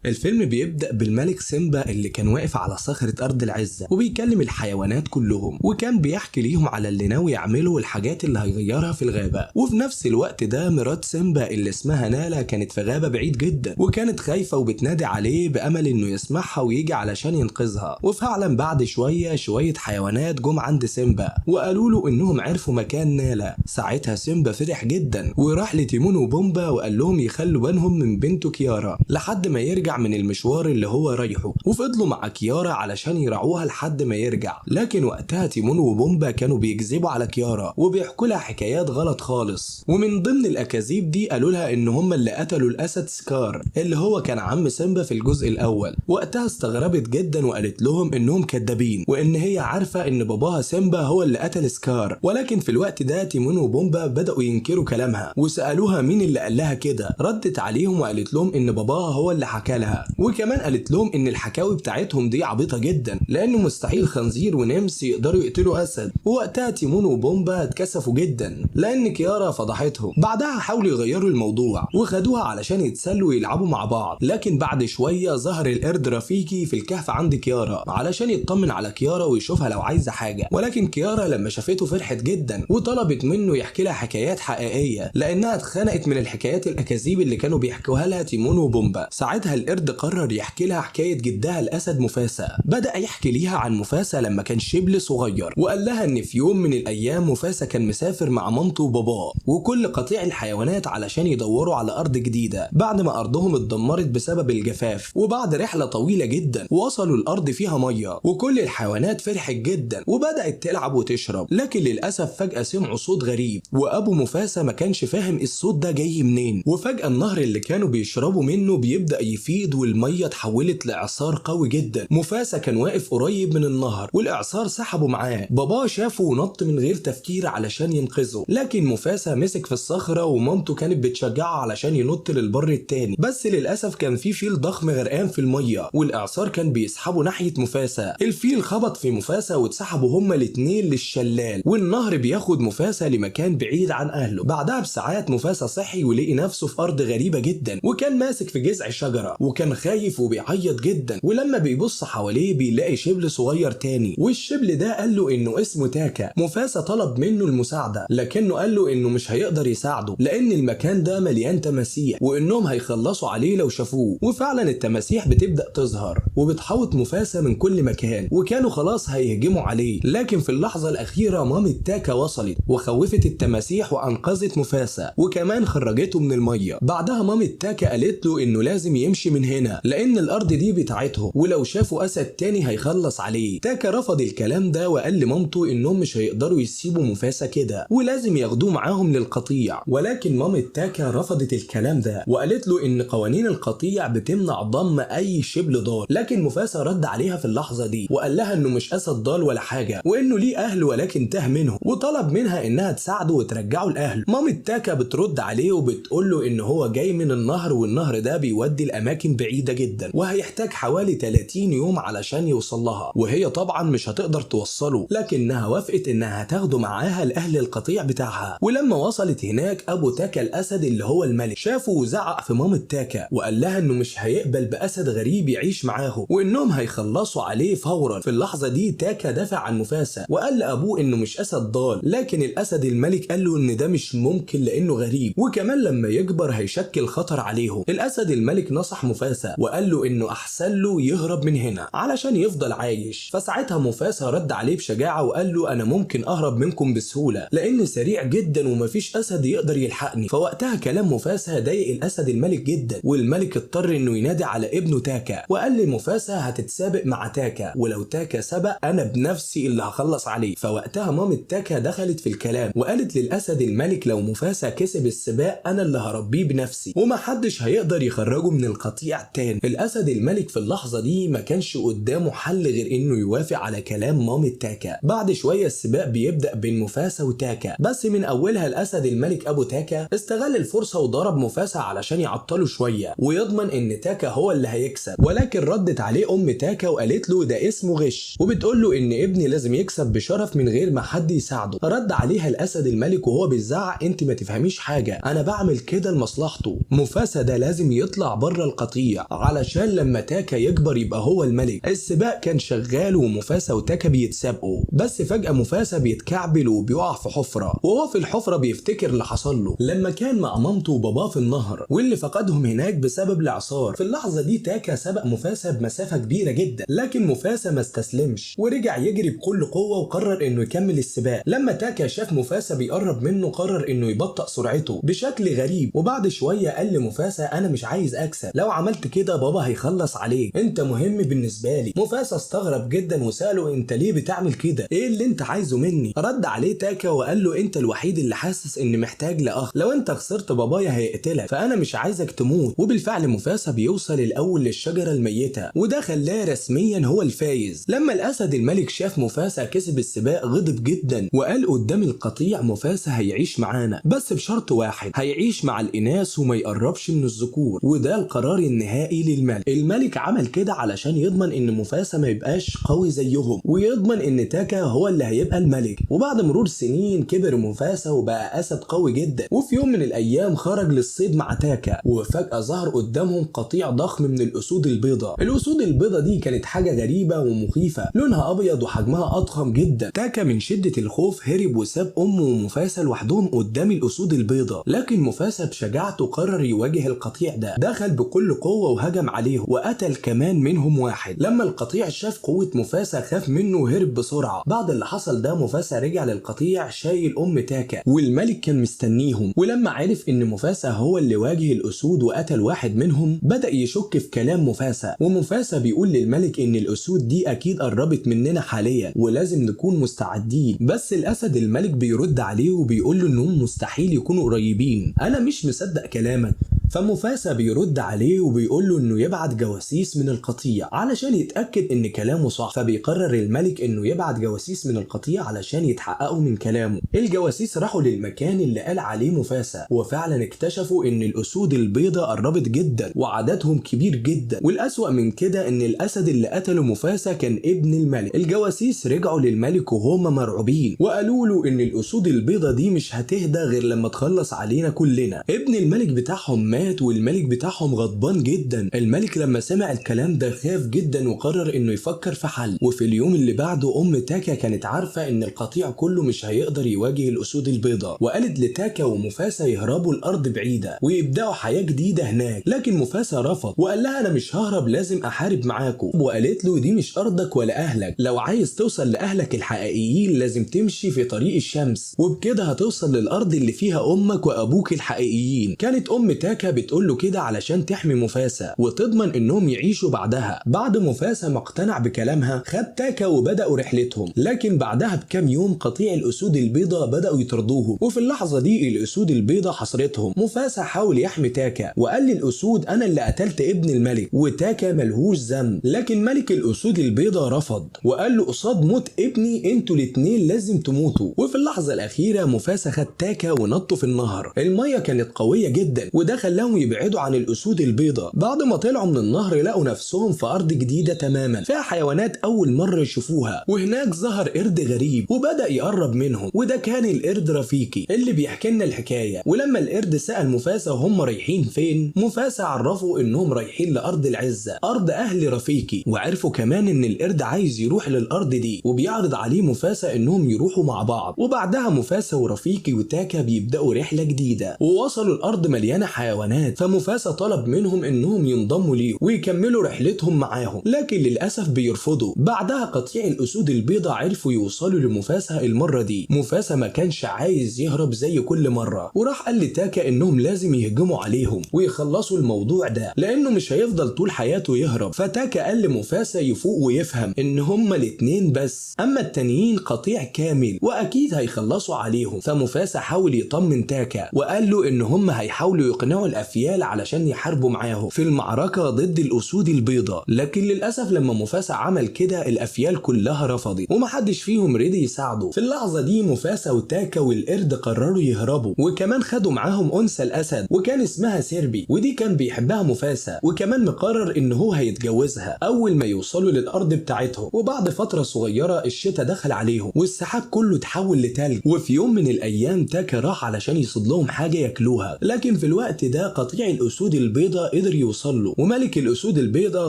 الفيلم بيبدأ بالملك سيمبا اللي كان واقف على صخرة أرض العزة وبيكلم الحيوانات كلهم، وكان بيحكي ليهم على اللي ناوي يعمله والحاجات اللي هيغيرها في الغابة. وفي نفس الوقت ده مرات سيمبا اللي اسمها نالا كانت في غابة بعيد جدا وكانت خايفة وبتنادي عليه بأمل إنه يسمعها ويجي علشان ينقذها. وفعلا بعد شوية حيوانات جم عند سيمبا وقالوا له إنهم عرفوا مكان نالا. ساعتها سيمبا فرح جدا وراح لتيمون وبومبا وقال لهم يخلوا بالهم من بنته كيارا لحد ما يرجع من المشوار اللي هو رايحه، وفضلوا مع كيارا علشان يراعوها لحد ما يرجع. لكن وقتها تيمون وبومبا كانوا بيكذبوا على كيارا وبيحكوا لها حكايات غلط خالص، ومن ضمن الاكاذيب دي قالوا لها ان هم اللي قتلوا الاسد سكار اللي هو كان عم سيمبا في الجزء الاول. وقتها استغربت جدا وقالت لهم انهم كدابين وان هي عارفه ان باباها سيمبا هو اللي قتل سكار. ولكن في الوقت ده تيمون وبومبا بداوا ينكروا كلامها وسالوها مين اللي قال لها كده. ردت عليهم وقالت لهم ان باباها هو اللي حكى لها، وكمان قالت لهم ان الحكاوي بتاعتهم دي عبيطه جدا لانه مستحيل خنزير ونمس يقدروا يقتلوا اسد. ووقتها تيمون وبومبا اتكسفوا جدا لان كيارا فضحتهم. بعدها حاولوا يغيروا الموضوع وخدوها علشان يتسلوا ويلعبوا مع بعض. لكن بعد شويه ظهر القرد رفيقي في الكهف عند كيارا علشان يطمن على كيارا ويشوفها لو عايزه حاجه. ولكن كيارا لما شافته فرحت جدا وطلبت منه يحكي لها حكايات حقيقيه لانها اتخنقت من الحكايات الاكاذيب اللي كانوا بيحكوها لها تيمون وبومبا. ساعتها القرد قرر يحكي لها حكايه جدها الاسد مفاسا. بدا يحكي ليها عن مفاسا لما كان شبل صغير، وقال لها ان في يوم من الايام مفاسا كان مسافر مع مامته وباباه وكل قطيع الحيوانات علشان يدوروا على ارض جديده بعد ما ارضهم اتدمرت بسبب الجفاف. وبعد رحله طويله جدا وصلوا الارض فيها ميه وكل الحيوانات فرحت جدا وبدات تلعب وتشرب. لكن للاسف فجاه سمعوا صوت غريب وابو مفاسا ما كانش فاهم الصوت ده جاي منين. وفجاه النهر اللي كانوا بيشربوا منه بيبدا يفيض والميه اتحولت لاعصار قوي جدا. مفاسا كان واقف قريب من النهر والاعصار سحبه معاه. باباه شافه ونط من غير تفكير علشان ينقذه، لكن مفاسا مسك في الصخره ومامته كانت بتشجعه علشان ينط للبر التاني. بس للاسف كان في فيل ضخم غرقان في الميه والاعصار كان بيسحبه ناحيه مفاسا. الفيل خبط في مفاسا واتسحبوا هما الاتنين للشلال، والنهر بياخد مفاسا لمكان بعيد عن اهله. بعدها بساعات مفاسا صحي ولقي نفسه في ارض غريبه جدا وكان ماسك في جذع شجره وكان خايف وبيعيط جدا. ولما بيبص حواليه بيلاقي شبل صغير تاني والشبل ده قال له انه اسمه تاكا. مفاسا طلب منه المساعده لكنه قال له انه مش هيقدر يساعده لان المكان ده مليان تماسيح وانهم هيخلصوا عليه لو شافوه. وفعلا التماسيح بتبدا تظهر وبتحوط مفاسا من كل مكان وكانوا خلاص هيهجموا عليه. لكن في اللحظه الاخيره مامة تاكا وصلت وخوفت التماسيح وانقذت مفاسا وكمان خرجته من الميه. بعدها مامة تاكا قالت له انه لازم يمشي من هنا لان الارض دي بتاعتهم ولو شافوا اسد تاني هيخلص عليه. تاكا رفض الكلام ده وقال لمامته انهم مش هيقدروا يسيبوا مفاسا كده ولازم ياخدوه معاهم للقطيع. ولكن مامة تاكا رفضت الكلام ده وقالت له ان قوانين القطيع بتمنع ضم اي شبل ضال. لكن مفاسا رد عليها في اللحظه دي وقال لها انه مش اسد ضال ولا حاجه وانه ليه اهل ولكن تاه منهم وطلب منها انها تساعده وترجعه لاهله. مامة تاكا بترد عليه وبتقول له ان هو جاي من النهر والنهر ده بيودي لاماكن بعيده جدا وهيحتاج حوالي 30 يوم علشان يوصل لها، وهي طبعا مش هتقدر توصله لكنها وافقت انها تاخده معاها لاهل القطيع بتاعها. ولما وصلت هناك ابو تاكا الاسد اللي هو الملك شافه وزعق في مامة تاكا وقال لها انه مش هيقبل باسد غريب يعيش معاهم وانهم هيخلصوا عليه فورا. في اللحظه دي تاكا دافع عن مفاسا وقال لابوه انه مش اسد ضال، لكن الاسد الملك قال له ان ده مش ممكن لانه غريب وكمان لما يكبر هيشكل خطر عليهم. الاسد الملك نصح مفاسا وقال له انه احسن له يهرب من هنا علشان يفضل عايش. فساعتها مفاسا رد عليه بشجاعه وقال له انا ممكن اهرب منكم بسهوله لاني سريع جدا ومفيش اسد يقدر يلحقني. فوقتها كلام مفاسا ضايق الاسد الملك جدا والملك اضطر انه ينادي على ابنه تاكا وقال لمفاسا هتتسابق مع تاكا ولو تاكا سبق انا بنفسي اللي هخلص عليه. فوقتها مامة تاكا دخلت في الكلام وقالت للاسد الملك لو مفاسا كسب السباق انا اللي هربيه بنفسي ومحدش هيقدر يخرجه من القطيع تاني. الاسد الملك في اللحظه دي ما كانش قدامه حل غير انه يوافق على كلام مامة تاكا. بعد شويه السباق بيبدا بين مفاسا وتاكا بس من اولها الاسد الملك ابو تاكا استغل الفرصه وضرب مفاسا علشان يعطله شويه ويضمن ان تاكا هو اللي هيكسب. ولكن ردت عليه ام تاكا وقالت له ده اسمه غش وبتقول له ان ابني لازم يكسب بشرف من غير ما حد يساعده. رد عليها الاسد الملك وهو بيزعق انت ما تفهميش حاجه انا بعمل كده لمصلحته، مفاسا ده لازم يطلع بره القطيع القطيع علشان لما تاكا يكبر يبقى هو الملك. السباق كان شغال وموفاسا وتاكا بيتسابقوا، بس فجأة موفاسا بيتكعبل وبيقع في حفرة، وهو في الحفرة بيفتكر اللي حصل له لما كان مع مامته وباباه في النهر واللي فقدهم هناك بسبب الاعصار. في اللحظة دي تاكا سبق موفاسا بمسافة كبيرة جدا، لكن موفاسا ما استسلمش ورجع يجري بكل قوة وقرر انه يكمل السباق. لما تاكا شاف موفاسا بيقرب منه قرر انه يبطئ سرعته بشكل غريب، وبعد شوية قال لموفاسا انا مش عايز اكسب، لو عملت كده بابا هيخلص عليك، انت مهم بالنسبة لي. موفاسا استغرب جدا وسأله انت ليه بتعمل كده؟ ايه اللي انت عايزه مني؟ رد عليه تاكا وقال له انت الوحيد اللي حاسس اني محتاج لاخ، لو انت خسرت بابايا هيقتلك، فانا مش عايزك تموت. وبالفعل موفاسا بيوصل الاول للشجرة الميتة، وده خلاه رسميا هو الفايز. لما الاسد الملك شاف موفاسا كسب السباق غضب جدا وقال قدام القطيع موفاسا هيعيش معانا بس بشرط واحد، هيعيش مع الاناث وما يقربش من الذكور، وده القرار النهائي للملك. الملك عمل كده علشان يضمن ان موفاسا ما يبقاش قوي زيهم، ويضمن ان تاكا هو اللي هيبقى الملك. وبعد مرور سنين كبر موفاسا وبقى اسد قوي جدا، وفي يوم من الايام خرج للصيد مع تاكا، وفجأة ظهر قدامهم قطيع ضخم من الاسود البيضاء. الاسود البيضاء دي كانت حاجة غريبة ومخيفة، لونها ابيض وحجمها اضخم جدا. تاكا من شدة الخوف هرب وساب امه وموفاسا لوحدهم قدام الاسود البيضاء، لكن موفاسا بشجاعته قرر يواجه القطيع ده، دخل بكل قوة وهجم عليهم وقتل كمان منهم واحد. لما القطيع شاف قوة موفاسا خاف منه وهرب بسرعة. بعد اللي حصل ده موفاسا رجع للقطيع شايل ام تاكا، والملك كان مستنيهم، ولما عرف ان موفاسا هو اللي واجه الاسود وقتل واحد منهم بدأ يشك في كلام موفاسا. وموفاسا بيقول للملك ان الاسود دي اكيد قربت مننا حاليا ولازم نكون مستعدين، بس الاسد الملك بيرد عليه وبيقول له انهم مستحيل يكونوا قريبين، انا مش مصدق كلامك. فموفاسا بيرد عليه وبيقول له انه يبعت جواسيس من القطيع علشان يتاكد ان كلامه صح. فبيقرر الملك انه يبعت جواسيس من القطيع علشان يتحققوا من كلامه. الجواسيس راحوا للمكان اللي قال عليه موفاسا، وفعلا اكتشفوا ان الاسود البيضاء قربت جدا وعددهم كبير جدا، والاسوأ من كده ان الاسد اللي قتله موفاسا كان ابن الملك. الجواسيس رجعوا للملك وهم مرعوبين وقالوا له ان الاسود البيضاء دي مش هتهدى غير لما تخلص علينا كلنا. ابن الملك بتاعهم مات والملك بتاعهم غضبان جدا. الملك لما سمع الكلام ده خاف جدا وقرر انه يفكر في حل. وفي اليوم اللي بعده ام تاكا كانت عارفة ان القطيع كله مش هيقدر يواجه الاسود البيضاء، وقالت لتاكا وموفاسا يهربوا الارض بعيدة ويبداوا حياة جديدة هناك، لكن موفاسا رفض وقال لها انا مش ههرب، لازم احارب معاكم. وقالت له دي مش ارضك ولا اهلك، لو عايز توصل لاهلك الحقيقيين لازم تمشي في طريق الشمس، وبكده هتوصل للارض اللي فيها امك وابوك الحقيقيين. كانت ام تاكا بتقول له كده علشان تحمي موفاسا وتضمن انهم يعيشوا بعدها. بعد موفاسا ما اقتنع بكلامها خد تاكا وبداوا رحلتهم، لكن بعدها بكام يوم قطيع الاسود البيضاء بداوا يطردوهم، وفي اللحظه دي الاسود البيضاء حصرتهم. موفاسا حاول يحمي تاكا وقال للاسود انا اللي قتلت ابن الملك وتاكا ملهوش ذنب، لكن ملك الاسود البيضاء رفض وقال له قصاد موت ابني انتوا الاتنين لازم تموتوا. وفي اللحظه الاخيره موفاسا خد تاكا ونطوا في النهر. الميه كانت قويه جدا وده خلاهم يبعدوا عن الاسود البيضاء. بعد ما طلعوا من النهر لقوا نفسهم في ارض جديده تماما فيها حيوانات اول مره يشوفوها، وهناك ظهر قرد غريب وبدا يقرب منهم، وده كان القرد رفيقي اللي بيحكي لنا الحكايه. ولما القرد سال موفاسا هم رايحين فين، موفاسا عرفوا انهم رايحين لارض العزه، ارض اهل رفيقي، وعرفوا كمان ان القرد عايز يروح للارض دي وبيعرض عليه موفاسا انهم يروحوا مع بعض. وبعدها موفاسا ورفيقي وتاكا بيبداوا رحله جديده ووصلوا الارض مليانه حيوانات. فموفاسا طلب منهم انهم ينضموا ليه ويكملوا رحلتهم معاهم، لكن للاسف بيرفضوا. بعدها قطيع الاسود البيضاء عرفوا يوصلوا لموفاسا المره دي. موفاسا ما كانش عايز يهرب زي كل مره وراح قال لتاكا انهم لازم يهجموا عليهم ويخلصوا الموضوع ده لانه مش هيفضل طول حياته يهرب. فتاكا قال لموفاسا يفوق ويفهم ان هما الاتنين بس، اما التانيين قطيع كامل واكيد هيخلصوا عليهم. فموفاسا حاول يطمن تاكا وقال له ان هما هيحاولوا يقنعوا الافيال علشان يحاربوا معاهم في المعركه ضد الاسود البيضاء، لكن للاسف لما موفاسا عمل كده الافيال كلها رفضت ومحدش فيهم رضي يساعده. في اللحظه دي موفاسا وتاكا والقرد قرروا يهربوا، وكمان خدوا معاهم انثى الاسد وكان اسمها سيربي، ودي كان بيحبها موفاسا وكمان مقرر ان هو هيتجوزها اول ما يوصلوا للارض بتاعتهم. وبعد فتره صغيره الشتاء دخل عليهم والسحاب كله اتحول لتلج. وفي يوم من الايام تاكا راح علشان يصيد لهم حاجه ياكلوها، لكن في الوقت ده ده قطيع الاسود البيضاء قدر يوصل له، وملك الاسود البيضاء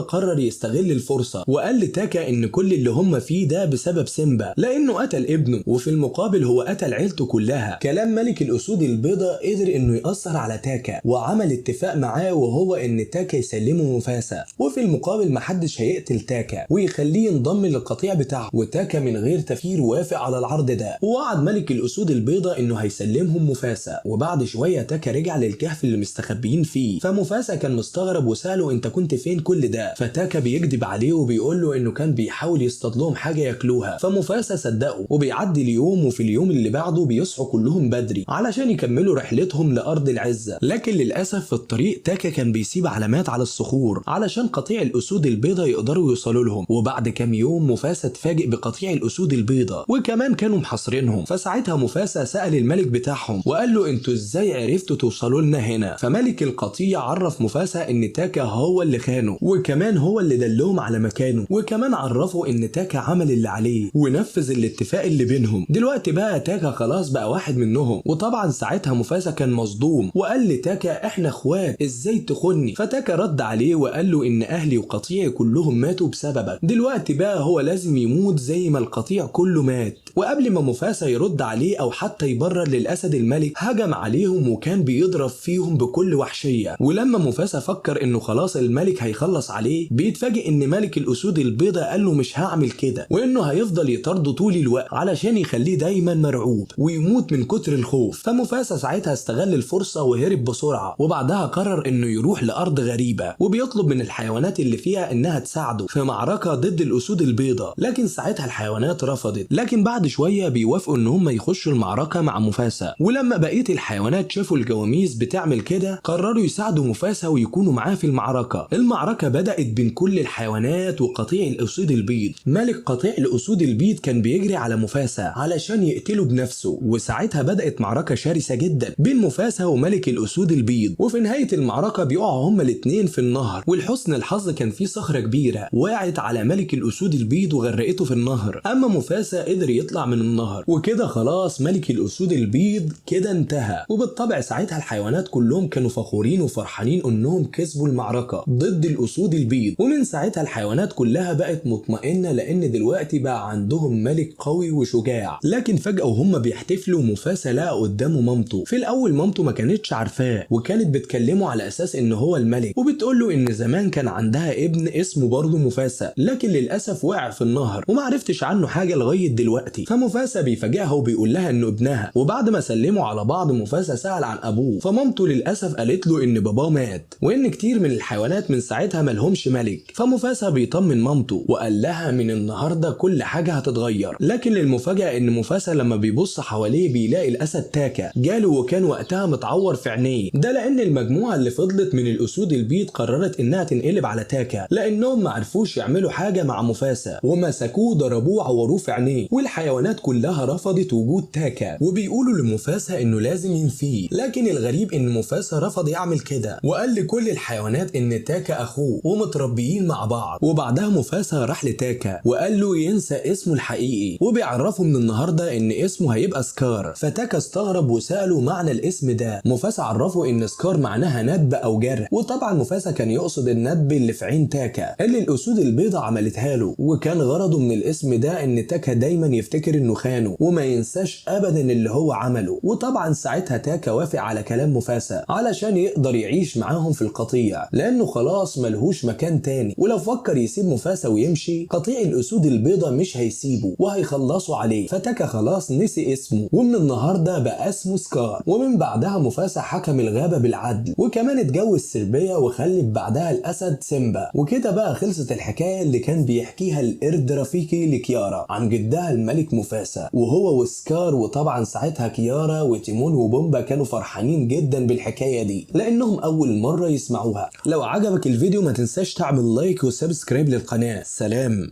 قرر يستغل الفرصة وقال لتاكا ان كل اللي هم فيه ده بسبب سيمبا لانه قتل ابنه، وفي المقابل هو قتل عيلته كلها. كلام ملك الاسود البيضاء قدر انه يأثر على تاكا وعمل اتفاق معاه، وهو ان تاكا يسلمه مفاسا، وفي المقابل محدش هيقتل تاكا ويخليه ينضم للقطيع بتاعه. وتاكا من غير تفكير وافق على العرض ده، ووعد ملك الاسود البيضاء انه هيسلمهم مفاسا. وبعد شويه تاكا رجع للكهف اللي مستخبيين فيه، فمفاسا كان مستغرب وساله انت كنت فين كل ده؟ فتاكا بيكذب عليه وبيقول له انه كان بيحاول يصطاد لهم حاجه ياكلوها، فمفاسا صدقه. وبيعدي اليوم، وفي اليوم اللي بعده بيصحوا كلهم بدري علشان يكملوا رحلتهم لارض العزه. لكن للاسف في الطريق تاكا كان بيسيب علامات على الصخور علشان قطيع الاسود البيضاء يقدروا يوصلوا لهم. وبعد كام يوم مفاسا اتفاجئ بقطيع الاسود البيضاء وكمان كانوا محاصرينهم، فساعتها مفاسا سأل الملك بتاعهم وقال له انتوا ازاي عرفتوا توصلوا لنا هنا؟ فملك القطيع عرف مفاسا ان تاكا هو اللي خانه، وكمان هو اللي دلهم على مكانه، وكمان عرفوا ان تاكا عمل اللي عليه ونفذ الاتفاق اللي بينهم. دلوقتي بقى تاكا خلاص بقى واحد منهم، وطبعا ساعتها مفاسا كان مصدوم وقال لتاكا احنا اخوات ازاي تخوني؟ فتاكا رد عليه وقال له ان اهلي وقطيعي كلهم ماتوا بسببك، دلوقتي بقى هو لازم يموت زي ما القطيع كله مات. وقبل ما مفاسا يرد عليه او حتى يبرر للاسد الملك هجم عليهم وكان بيضرب فيهم بكل وحشيه. ولما مفاسا فكر انه خلاص الملك هيخلص عليه، بيتفاجئ ان ملك الاسود البيضاء قال له مش هعمل كده، وانه هيفضل يطارده طول الوقت علشان يخليه دايما مرعوب ويموت من كتر الخوف. فمفاسا ساعتها استغل الفرصه وهرب بسرعه، وبعدها قرر انه يروح لارض غريبه وبيطلب من الحيوانات اللي فيها انها تساعده في معركه ضد الاسود البيضاء. لكن ساعتها الحيوانات رفضت، لكن بعد شويه بيوافقوا ان هم يخشوا المعركه مع مفاسا. ولما بقيه الحيوانات شافوا الجواميس بتعمل كده قرروا يساعدوا مفاسا ويكونوا معاه في المعركه. المعركه بدات بين كل الحيوانات وقطيع الاسود البيض. ملك قطيع الاسود البيض كان بيجري على مفاسا علشان يقتله بنفسه، وساعتها بدات معركه شرسه جدا بين مفاسا وملك الاسود البيض. وفي نهايه المعركه بيقعوا هما الاثنين في النهر، ولحسن الحظ كان في صخره كبيره وقعت على ملك الاسود البيض وغرقته في النهر، اما مفاسا قدر يطلع من النهر. وكده خلاص ملك الاسود البيض كده انتهى. وبالطبع ساعتها الحيوانات كلهم كانوا فخورين وفرحانين انهم كسبوا المعركه ضد الاسود البيض. ومن ساعتها الحيوانات كلها بقت مطمئنه لان دلوقتي بقى عندهم ملك قوي وشجاع. لكن فجاه وهم بيحتفلوا مفاسا لقى قدامه مامته. في الاول مامته ما كانتش عارفاه وكانت بتكلمه على اساس ان هو الملك، وبتقول له ان زمان كان عندها ابن اسمه برضه مفاسا، لكن للاسف وقع في النهر وما عرفتش عنه حاجه لغايه دلوقتي. فمفاسا بيفاجئها وبيقول لها انه ابنها. وبعد ما سلموا على بعض مفاسا سأل عن ابوه، فمامته للاسف قالت له ان باباه مات وان كتير من الحيوانات من ساعتها ملهمش ملك. فمفاسا بيطمن مامته وقال لها من النهارده كل حاجه هتتغير. لكن للمفاجاه ان مفاسا لما بيبص حواليه بيلاقي الاسد تاكا جاله، وكان وقتها متعور في عينيه، ده لان المجموعه اللي فضلت من الاسود البيض قررت انها تنقلب على تاكا لانهم ما عرفوش يعملوا حاجه مع مفاسا ومسكوه ضربوه عوروه في عينيه. والحيوانات كلها رفضت وجود تاكا وبيقولوا لمفاسا انه لازم ينفيه. لكن الغريب ان مفاسا رفض يعمل كده وقال لكل الحيوانات ان تاكا اخوه ومتربيين مع بعض. وبعدها مفاسا راح لتاكا وقال له ينسى اسمه الحقيقي وبيعرفه من النهارده ان اسمه هيبقى سكار. فتاكا استغرب وساله معنى الاسم ده. مفاسا عرفه ان سكار معناها ندب او جرح، وطبعا مفاسا كان يقصد الندب اللي في عين تاكا اللي الاسود البيضاء عملتها له، وكان غرضه من الاسم ده ان تاكا دايما يفتكر انه خانه وما ينساش ابدا اللي هو عمله. وطبعا ساعتها تاكا وافق على كلام مفاسا علشان يقدر يعيش معاهم في القطيع لانه خلاص ملهوش مكان تاني. ولو فكر يسيب مفاسا ويمشي قطيع الاسود البيضاء مش هيسيبه وهيخلصوا عليه. فتاكا خلاص نسي اسمه ومن النهارده بقى اسمه سكار. ومن بعدها مفاسا حكم الغابه بالعدل وكمان اتجوز سربيا وخلف بعدها الاسد سيمبا. وكده بقى خلصت الحكايه اللي كان بيحكيها القرد رفيقي لكيارا عن جدها الملك مفاسا وهو وسكار. وطبعا ساعتها كيارا وتيمون وبومبا كانوا فرحانين جدا بالحكايه دي لانهم اول مره يسمعوها. لو عجبك الفيديو ما تنساش تعمل لايك وسبسكرايب للقناه. سلام.